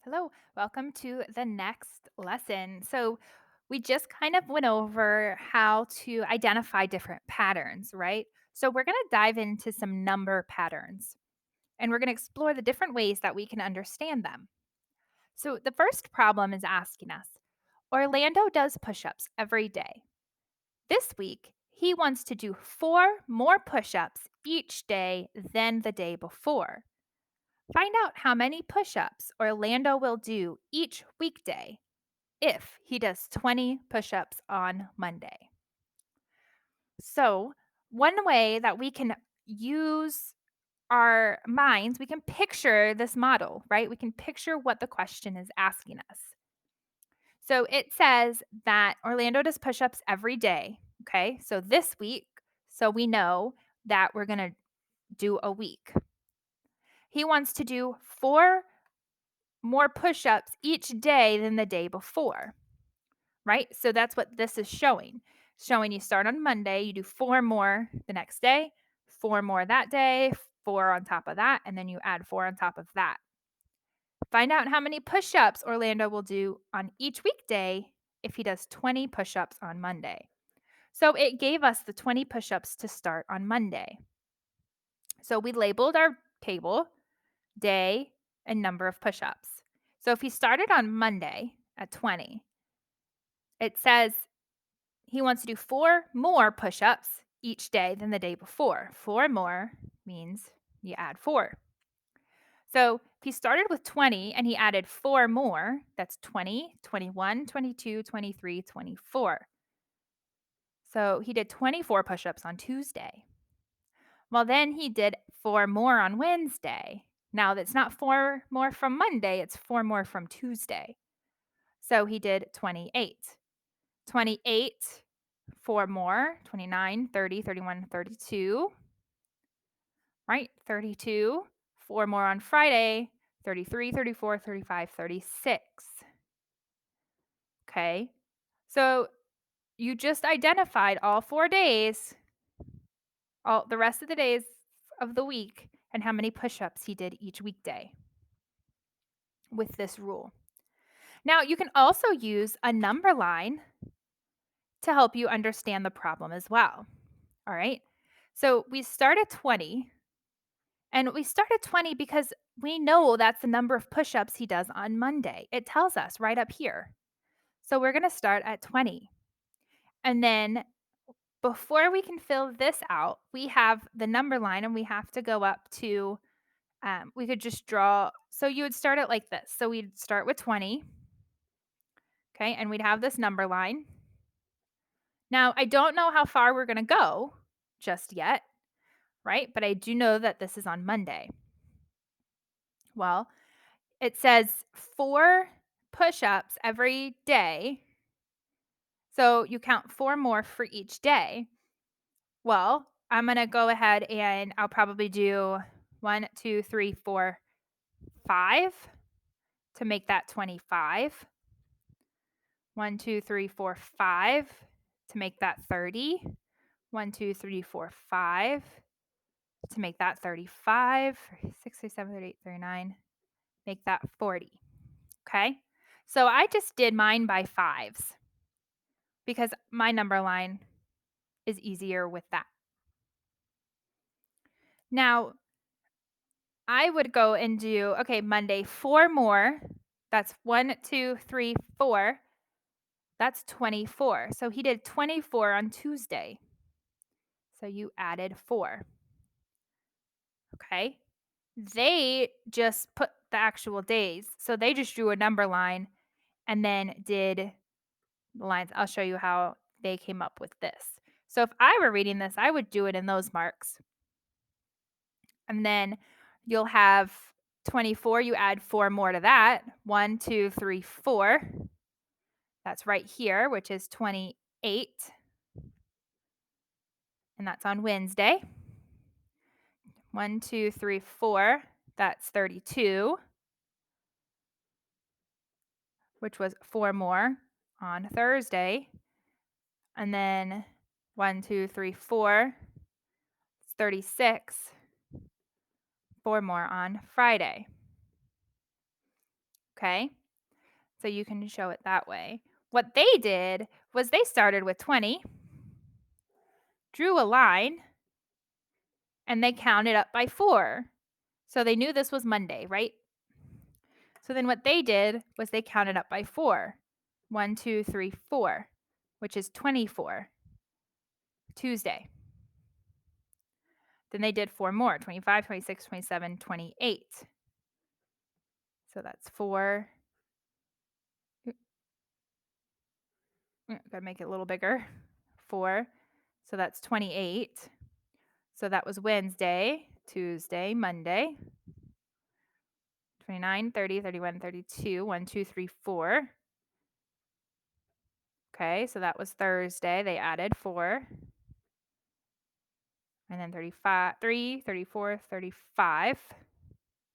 Hello, welcome to the next lesson. We just kind of went over how to identify different patterns, right? So, we're going to dive into some number patterns and we're going to explore the different ways that we can understand them. So, the first problem is asking us Orlando does push ups every day. This week, he wants to do 4 more push ups each day than the day before. Find out how many push ups Orlando will do each weekday if he does 20 push ups on Monday. So, one way that we can use our minds, we can picture this model, right? We can picture what the question is asking us. So, it says that Orlando does push ups every day. Okay. So, this week, so we know that we're going to do a week. He wants to do 4 more push ups each day than the day before. Right? So that's what this is showing. Showing you start on Monday, you do 4 more the next day, 4 more that day, 4 on top of that, and then you add 4 on top of that. Find out how many push ups Orlando will do on each weekday if he does 20 push ups on Monday. So it gave us the 20 push ups to start on Monday. So we labeled our table day and number of push ups. So if he started on Monday at 20, it says he wants to do 4 more push ups each day than the day before. 4 more means you add 4. So if he started with 20 and he added 4 more, that's 20, 21, 22, 23, 24. So he did 24 push ups on Tuesday. Well, then he did 4 more on Wednesday. Now that's not 4 more from Monday, it's 4 more from Tuesday. So he did 28. 28, 4 more, 29, 30, 31, 32, right? 32, 4 more on Friday, 33, 34, 35, 36. Okay. So you just identified all 4 days, all the rest of the days of the week, and how many push ups he did each weekday with this rule. Now, you can also use a number line to help you understand the problem as well. All right. So we start at 20, and we start at 20 because we know that's the number of push ups he does on Monday. It tells us right up here. So we're going to start at 20. And then before we can fill this out, we have the number line and we have to go up to, we could just draw. So you would start it like this. So we'd start with 20. Okay. And we'd have this number line. Now, I don't know how far we're going to go just yet, right? But I do know that this is on Monday. Well, it says 4 push ups every day. So you count 4 more for each day. Well, I'm going to go ahead and I'll probably do 1, 2, 3, 4, 5 to make that 25. 1, 2, 3, 4, 5 to make that 30. 1, 2, 3, 4, 5 to make that 35. 6, 7, 8, 39. Make that 40. Okay. So I just did mine by fives because my number line is easier with that. Now, I would go and do, okay, Monday, 4 more. That's 1, 2, 3, 4. That's 24. So he did 24 on Tuesday. So you added 4. Okay. They just put the actual days. So they just drew a number line and then did the lines. I'll show you how they came up with this. So if I were reading this, I would do it in those marks. And then you'll have 24, you add 4 more to that. 1, 2, 3, 4. That's right here, which is 28. And that's on Wednesday. 1, 2, 3, 4. That's 32, which was 4 more on Thursday. And then 1, 2, 3, 4. It's 36. 4 more on Friday. Okay. So you can show it that way. What they did was they started with 20, drew a line, and they counted up by 4. So they knew this was Monday, right? So then what they did was they counted up by 4. 1, 2, 3, 4, which is 24. Tuesday. Then they did 4 more, 25, 26, 27, 28. So that's 4. Gotta make it a little bigger. 4. So that's 28. So that was Wednesday, Tuesday, Monday. 29, 30, 31, 32. 1, 2, 3, 4. Okay, so that was Thursday. They added 4. And then 35, 3, 34, 35,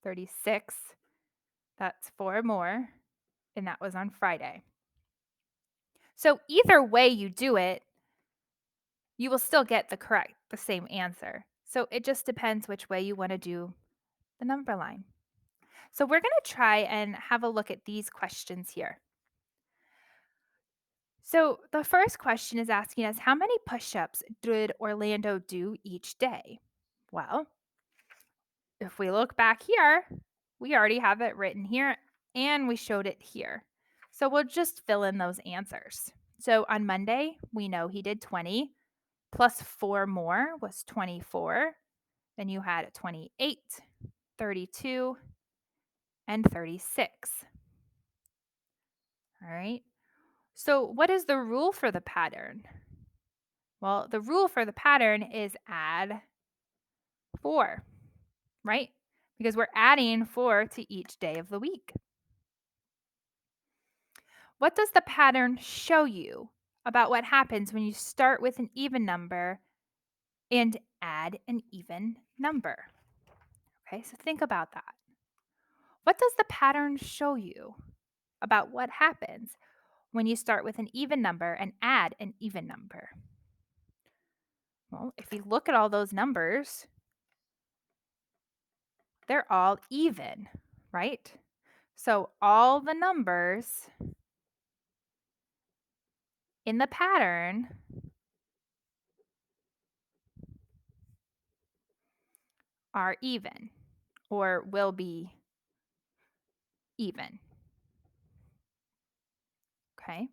36. That's 4 more. And that was on Friday. So either way you do it, you will still get the same answer. So it just depends which way you want to do the number line. So we're going to try and have a look at these questions here. So the first question is asking us, how many push-ups did Orlando do each day? Well, if we look back here, we already have it written here and we showed it here. So we'll just fill in those answers. So on Monday, we know he did 20 plus 4 more was 24. Then you had 28, 32, and 36. All right. So what is the rule for the pattern? Well, the rule for the pattern is add 4, right? Because we're adding 4 to each day of the week. What does the pattern show you about what happens when you start with an even number and add an even number? Okay, so think about that. What does the pattern show you about what happens when you start with an even number and add an even number? Well, if you look at all those numbers, they're all even, right? So all the numbers in the pattern are even or will be even. Okay.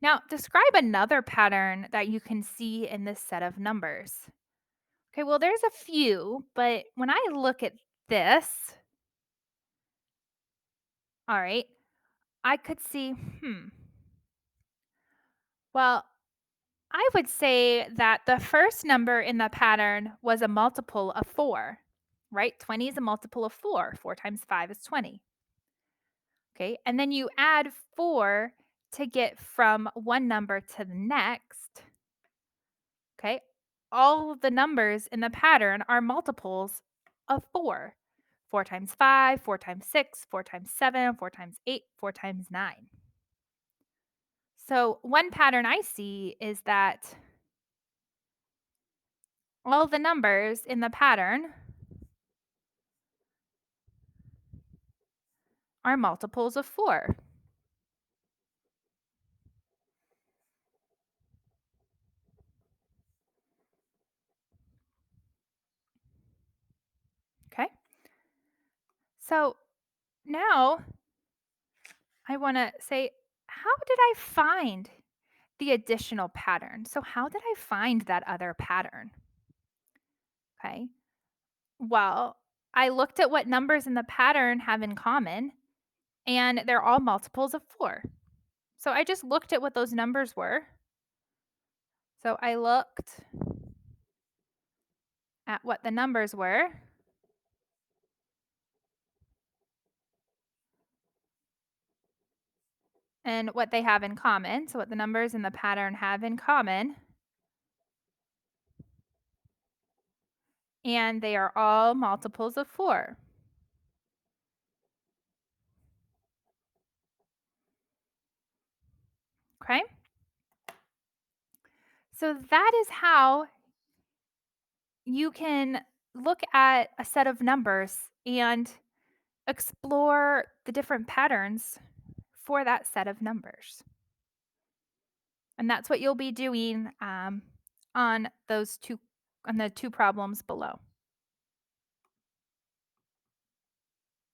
Now, describe another pattern that you can see in this set of numbers. Okay, well, there's a few, but when I look at this, all right, I could see, well, I would say that the first number in the pattern was a multiple of 4, right? 20 is a multiple of 4. 4 times 5 is 20. Okay, and then you add 4 to get from one number to the next. Okay, all of the numbers in the pattern are multiples of 4. 4 times 5, 4 times 6, 4 times 7, 4 times 8, 4 times 9. So, one pattern I see is that all the numbers in the pattern are multiples of 4. Okay, so now I want to say, how did I find the additional pattern? So, how did I find that other pattern? Okay, well, I looked at what numbers in the pattern have in common, and they're all multiples of 4. So I just looked at what those numbers were. So I looked at what the numbers were, and what they have in common. So what the numbers in the pattern have in common, and they are all multiples of 4. Okay? So that is how you can look at a set of numbers and explore the different patterns for that set of numbers. And that's what you'll be doing on those two on the two problems below.